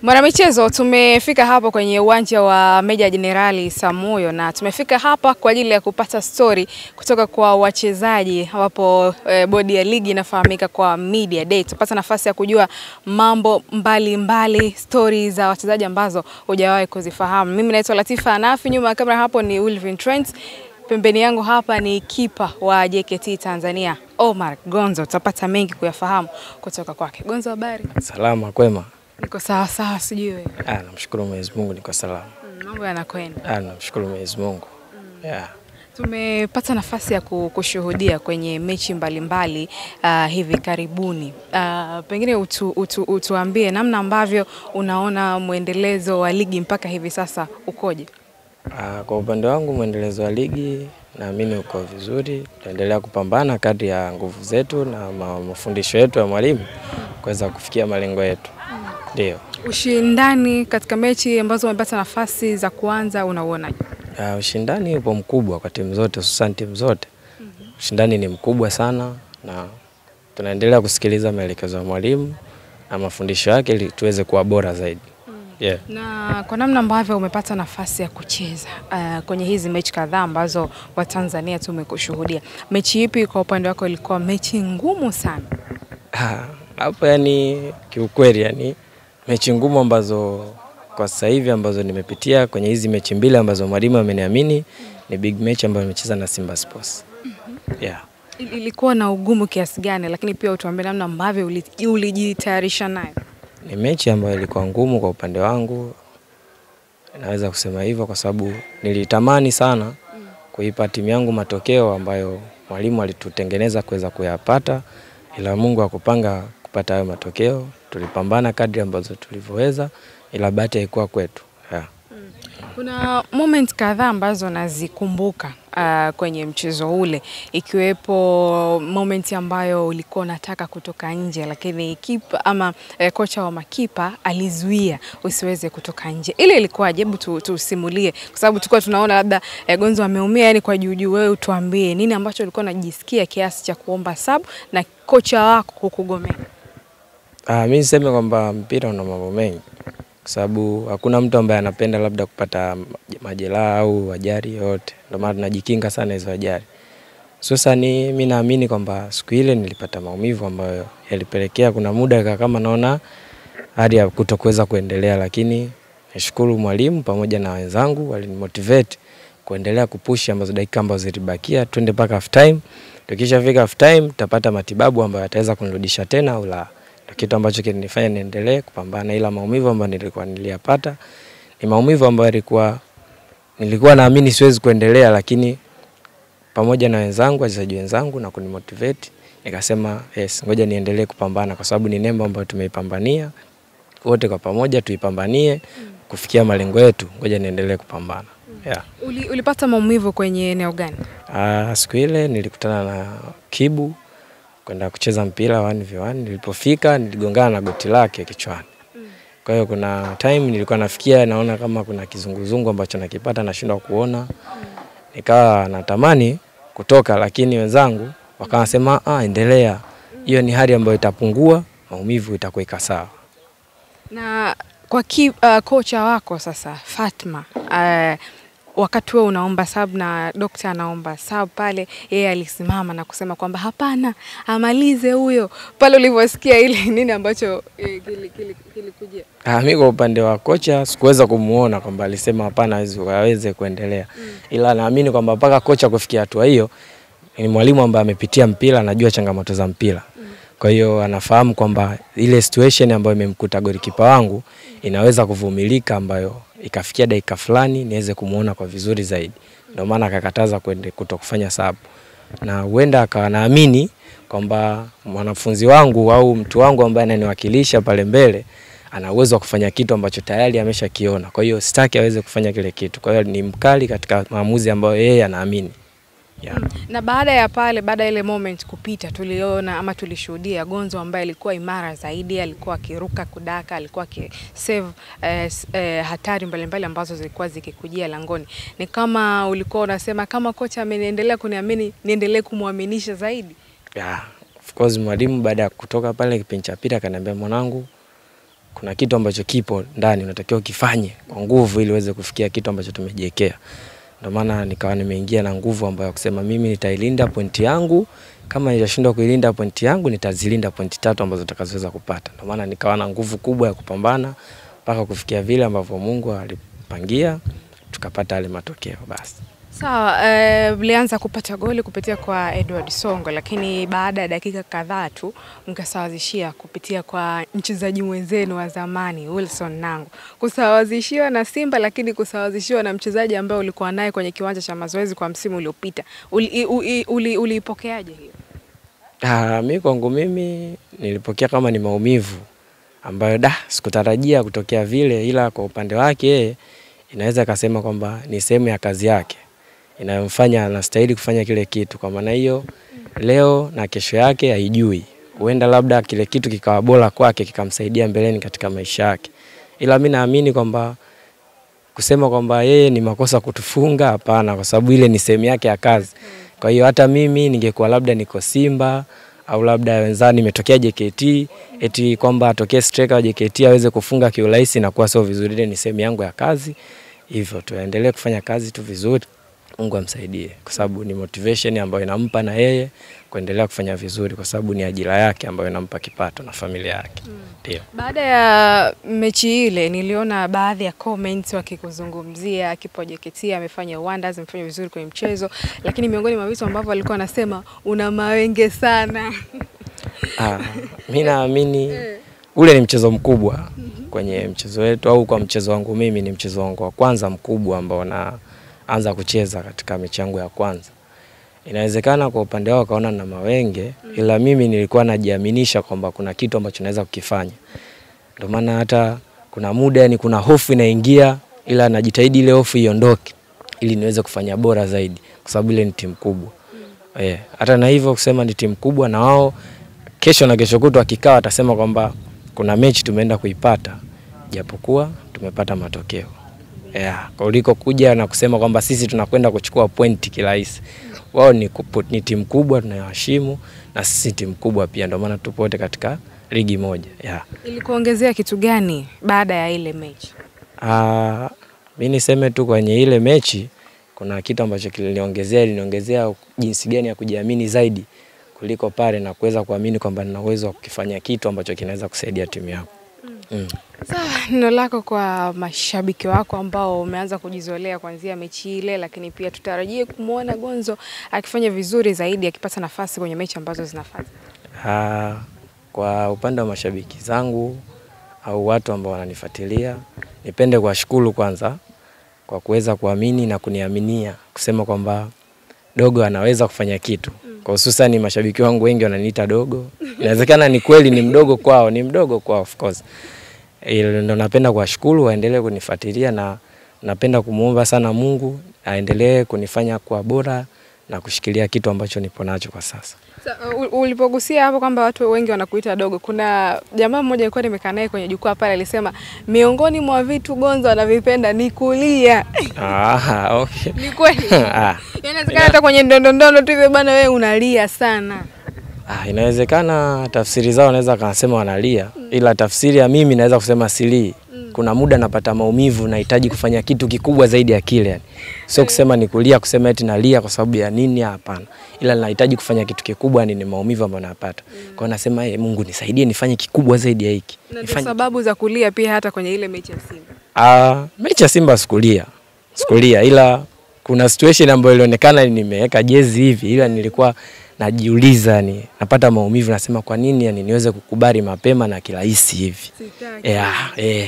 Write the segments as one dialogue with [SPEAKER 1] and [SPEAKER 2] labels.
[SPEAKER 1] Mwanamichezo, tumefika hapa kwenye uwanja wa Meja Jenerali Samuyo na tumefika hapa kwa ajili ya kupata story kutoka kwa wachezaji ambapo bodi ya ligi inafahamika kwa Media Day. Tupata nafasi ya kujua mambo mbalimbali, story za wachezaji ambazo hujawahi kuzifahamu. Mimi naitwa Latifa Anafi, nyuma ya kamera hapo ni Wilvin Trent. Pembeni yangu hapa ni kipa wa JKT Tanzania, Omar Gonzo. Tutapata mengi kuyafahamu kutoka kwake. Gonzo, habari?
[SPEAKER 2] Salama, kwema.
[SPEAKER 1] Niko sawa sawa, sijui wewe.
[SPEAKER 2] Namshukuru Mwenyezi Mungu niko salama.
[SPEAKER 1] Mambo yanakwenda.
[SPEAKER 2] Namshukuru Mwenyezi Mungu.
[SPEAKER 1] Tumepata nafasi ya kushuhudia kwenye mechi mbalimbali hivi karibuni. Pengine utuambie namna ambavyo unaona muendelezo wa ligi mpaka hivi sasa ukoje?
[SPEAKER 2] Kwa upande wangu muendelezo wa ligi naamini uko vizuri. Tutaendelea kupambana kadri ya nguvu zetu na mafundisho yetu ya mwalimu kuweza kufikia malengo yetu. Ndio.
[SPEAKER 1] Ushindani katika mechi ambazo umepata nafasi za kuanza unauonaje?
[SPEAKER 2] Ushindani upo mkubwa kwa timu zote, hususan timu zote. Ushindani ni mkubwa sana na tunaendelea kusikiliza maelekezo ya mwalimu na mafundisho yake ili tuweze kuwa bora zaidi.
[SPEAKER 1] Na kwa namna ambavyo umepata nafasi ya kucheza kwenye hizi mechi kadhaa ambazo wa Tanzania tumekushuhudia, mechi ipi kwa upande wako ilikuwa mechi ngumu sana?
[SPEAKER 2] Hapo kiukweli mechi ngumu ambazo kwa sasa hivi ambazo nimepitia kwenye hizi mechi mbili ambazo mwalimu ameniamini ni big match ambayo nimecheza na Simba Sports.
[SPEAKER 1] Ilikuwa na ugumu kiasi gani, lakini pia utuambie namna ambavyo ulijitayarisha nayo?
[SPEAKER 2] Ni mechi ambayo ilikuwa ngumu kwa upande wangu. Naweza kusema hivyo kwa sababu nilitamani sana kuipa timu yangu matokeo ambayo mwalimu alitutengeneza kuweza kuyapata, ila Mungu hakupanga kupata hayo matokeo. Tulipambana kadri ambazo tulivyoweza, ila bahati haikuwa kwetu.
[SPEAKER 1] Kuna moment kadhaa ambazo nazikumbuka kwenye mchezo ule, ikiwepo moment ambayo ulikuwa unataka kutoka nje lakini kipa ama kocha wa makipa alizuia usiweze kutoka nje. Ile ilikuwaje? Hebu tusimulie kwa sababu tulikuwa tunaona labda Gonzo ameumia kwa juu. Wewe utuambie nini ambacho ulikuwa unajisikia kiasi cha kuomba sub na kocha wako kukugomea?
[SPEAKER 2] Mimi niseme kwamba mpira una mambo mengi. Kwa sababu hakuna mtu ambaye anapenda labda kupata majeraha au ajali yote. Ndio maana tunajikinga sana hizo ajali. Sasa mimi naamini kwamba siku ile nilipata maumivu ambayo yalipelekea kuna muda kama naona hadi ya kutokuweza kuendelea, lakini nashukuru mwalimu pamoja na wenzangu walinimotivate kuendelea kupush ambazo dakika ambazo zilibakia twende mpaka half time. Tukishafika half time tutapata matibabu ambayo yataweza kunirudisha tena au la. Kitu ambacho kilinifanya niendelee kupambana, ila maumivu ambayo niliyapata ni maumivu ambayo nilikuwa naamini siwezi kuendelea, lakini pamoja na wenzangu, wachezaji wenzangu na kunimotivate nikasema ngoja niendelee kupambana kwa sababu ni nembo ambayo tumeipambania wote kwa pamoja, tuipambanie kufikia malengo yetu. Ngoja niendelee kupambana.
[SPEAKER 1] Ulipata maumivu kwenye eneo gani?
[SPEAKER 2] Siku ile nilikutana na Kibu kwenda kucheza mpira 1v1. Nilipofika niligongana na goti lake kichwani. Kwa hiyo kuna time nilikuwa nafikia naona kama kuna kizunguzungu ambacho nakipata nashindwa kuona. Nikawa natamani kutoka, lakini wenzangu wakasema endelea. Hiyo ni hali ambayo itapungua, maumivu itakuwa sawa.
[SPEAKER 1] Na kwa kocha wako sasa Fatma, wakati wewe unaomba sub na daktari anaomba sub pale, yeye alisimama na kusema kwamba hapana, amalize huyo. Pale ulivyosikia ile nini ambacho kilikujia?
[SPEAKER 2] Mimi kwa upande wa kocha sikuweza kumuona kwamba alisema hapana aweze kuendelea. Ila naamini kwamba mpaka kocha kufikia hatua hiyo ni mwalimu ambaye amepitia mpira, anajua changamoto za mpira. Kwa hiyo anafahamu kwamba ile situation ambayo imemkuta golikipa wangu inaweza kuvumilika, ambayo ikafikia dakika fulani niweze kumuona kwa vizuri zaidi. Ndio maana akakataza kutokufanya sub. Na huenda akawa naamini kwamba mwanafunzi wangu au mtu wangu ambaye ananiwakilisha pale mbele ana uwezo wa kufanya kitu ambacho tayari ameshakiona. Kwa hiyo sitaki aweze kufanya kile kitu. Kwa hiyo ni mkali katika maamuzi ambayo yeye anaamini.
[SPEAKER 1] Na baada ya pale, baada ile moment kupita, tuliona ama tulishuhudia Gonzo ambaye alikuwa imara zaidi, alikuwa akiruka kudaka, alikuwa akisave hatari mbalimbali ambazo zilikuwa zikikujia langoni. Ni kama ulikuwa unasema kama kocha ameniendelea kuniamini, niendelee kumuaminisha zaidi?
[SPEAKER 2] Of course mwalimu baada ya kutoka pale kipindi cha pili akaniambia, mwanangu, kuna kitu ambacho kipo ndani unatakiwa ukifanye kwa nguvu ili uweze kufikia kitu ambacho tumejiwekea. Ndio maana nikawa nimeingia na nguvu ambayo kusema mimi nitailinda pointi yangu, kama nitashindwa kuilinda pointi yangu nitazilinda pointi 3 ambazo nitakazoweza kupata. Ndio maana nikawa na nguvu kubwa ya kupambana mpaka kufikia vile ambavyo Mungu alipangia tukapata yale matokeo basi.
[SPEAKER 1] Sawa, mlianza kupata goli kupitia kwa Edward Songo, lakini baada ya dakika kadhaa tu mkasawazishia kupitia kwa mchezaji mwenzenu wa zamani Wilson Nangu. Kusawazishiwa na Simba, lakini kusawazishiwa na mchezaji ambaye ulikuwa naye kwenye kiwanja cha mazoezi kwa msimu uliopita. Uliipokeaje hiyo?
[SPEAKER 2] Mimi kwangu mimi nilipokea kama ni maumivu ambayo sikutarajia kutokea vile, ila kwa upande wake inaweza kusema kwamba ni sehemu ya kazi yake inayomfanya anastahili kufanya kile kitu. Kwa maana hiyo leo na kesho yake haijui, huenda labda kile kitu kikawa bora kwake kikamsaidia mbeleni katika maisha yake, ila mimi naamini kwamba kusema kwamba yeye ni makosa kutufunga, hapana, kwa sababu ile ni sehemu yake ya kazi. Kwa hiyo hata mimi ningekuwa labda niko Simba au labda wenzani nimetokea JKT, eti kwamba atokee striker wa JKT aweze kufunga kiurahisi na kuwa sio vizuri, ile ni sehemu yangu ya kazi. Hivyo tuendelee kufanya kazi tu vizuri, Mungu amsaidie, kwa sababu ni motivation ambayo inampa na yeye kuendelea kufanya vizuri, kwa sababu ni ajira yake ambayo inampa kipato na familia yake. Ndio.
[SPEAKER 1] Baada ya mechi ile niliona baadhi ya comments wakikuzungumzia kipo JKT amefanya wonders, amefanya vizuri kwenye mchezo, lakini miongoni mwa vitu ambavyo walikuwa wanasema una mawenge sana.
[SPEAKER 2] Mimi naamini ule ni mchezo mkubwa kwenye mchezo wetu, au kwa mchezo wangu mimi ni mchezo wangu wa kwanza mkubwa ambao naanza kucheza katika mechi yangu ya kwanza. Inawezekana kwa upande wao kaona na mawenge, ila mimi nilikuwa najiaminisha kwamba kuna kitu ambacho naweza kukifanya. Ndio maana hata kuna muda kuna hofu inaingia, ila najitahidi ile hofu iondoke ili niweze kufanya bora zaidi, kwa sababu ile ni timu kubwa. Hata na hivyo kusema ni timu kubwa, na wao kesho na kesho kutwa kikao atasema kwamba kuna mechi tumeenda kuipata japokuwa tumepata matokeo. Kuliko kuja na kusema kwamba sisi tunakwenda kuchukua pointi kirahisi. Wao ni timu kubwa tunayowaheshimu, na sisi timu kubwa pia, ndio maana tupo wote katika ligi moja.
[SPEAKER 1] Ilikuongezea kitu gani baada ya ile mechi?
[SPEAKER 2] Mimi niseme tu kwenye ile mechi kuna kitu ambacho iliniongezea jinsi gani ya kujiamini zaidi kuliko pale, na kuweza kuamini kwamba nina uwezo wa kufanya kitu ambacho kinaweza kusaidia timu yangu.
[SPEAKER 1] Sawa, neno lako kwa mashabiki wako ambao umeanza kujizolea kuanzia mechi ile, lakini pia tutarajie kumuona Gonzo akifanya vizuri zaidi akipata nafasi kwenye mechi ambazo zinafuata.
[SPEAKER 2] Kwa upande wa mashabiki zangu au watu ambao wananifuatilia, nipende kuwashukuru kwanza kwa kuweza kuamini na kuniaminia, kusema kwamba dogo anaweza kufanya kitu. Kwa hususan mashabiki wangu wengi wananiita dogo. Inawezekana ni kweli ni mdogo kwao of course. Ndio napenda kuwashukuru, waendelee kunifuatilia, na napenda kumuomba sana Mungu aendelee kunifanya kuwa bora na kushikilia kitu ambacho nipo nacho kwa sasa.
[SPEAKER 1] Ulipogusia hapo kwamba watu wengi wanakuita dogo, kuna jamaa mmoja alikuwa nimekaa naye kwenye jukwaa pale, alisema miongoni mwa vitu Gonzo anavipenda ni kulia.
[SPEAKER 2] Okay.
[SPEAKER 1] Ni kweli? Inawezekana hata kwenye ndondondo tu hivyo bana wewe unalia sana.
[SPEAKER 2] Inawezekana tafsiri zao naweza kanasema wanalia, ila tafsiri ya mimi naweza kusema silii. Kuna muda napata maumivu, nahitaji kufanya kitu kikubwa zaidi ya kile. Sio kusema ni kulia, kusema eti nalia kwa sababu ya nini, hapana. Ila nahitaji kufanya kitu kikubwa, ni maumivu ambayo napata. Kwa hiyo nasema Mungu nisaidie nifanye kikubwa zaidi ya hiki.
[SPEAKER 1] Na sababu za kulia pia hata kwenye ile mechi ya Simba.
[SPEAKER 2] Mechi ya Simba sikulia, ila kuna situation ambayo ilionekana nimeweka jezi hivi, ila nilikuwa najiuliza napata maumivu, nasema kwa nini niweze kukubali mapema na kirahisi hivi.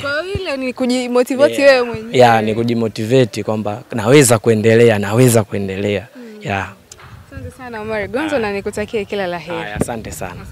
[SPEAKER 1] Kwa hiyo ni kujimotivate wewe mwenyewe.
[SPEAKER 2] Ni kujimotivate kwamba naweza kuendelea.
[SPEAKER 1] Asante sana Omar Gonzo, na nikutakie kila la heri.
[SPEAKER 2] Asante sana.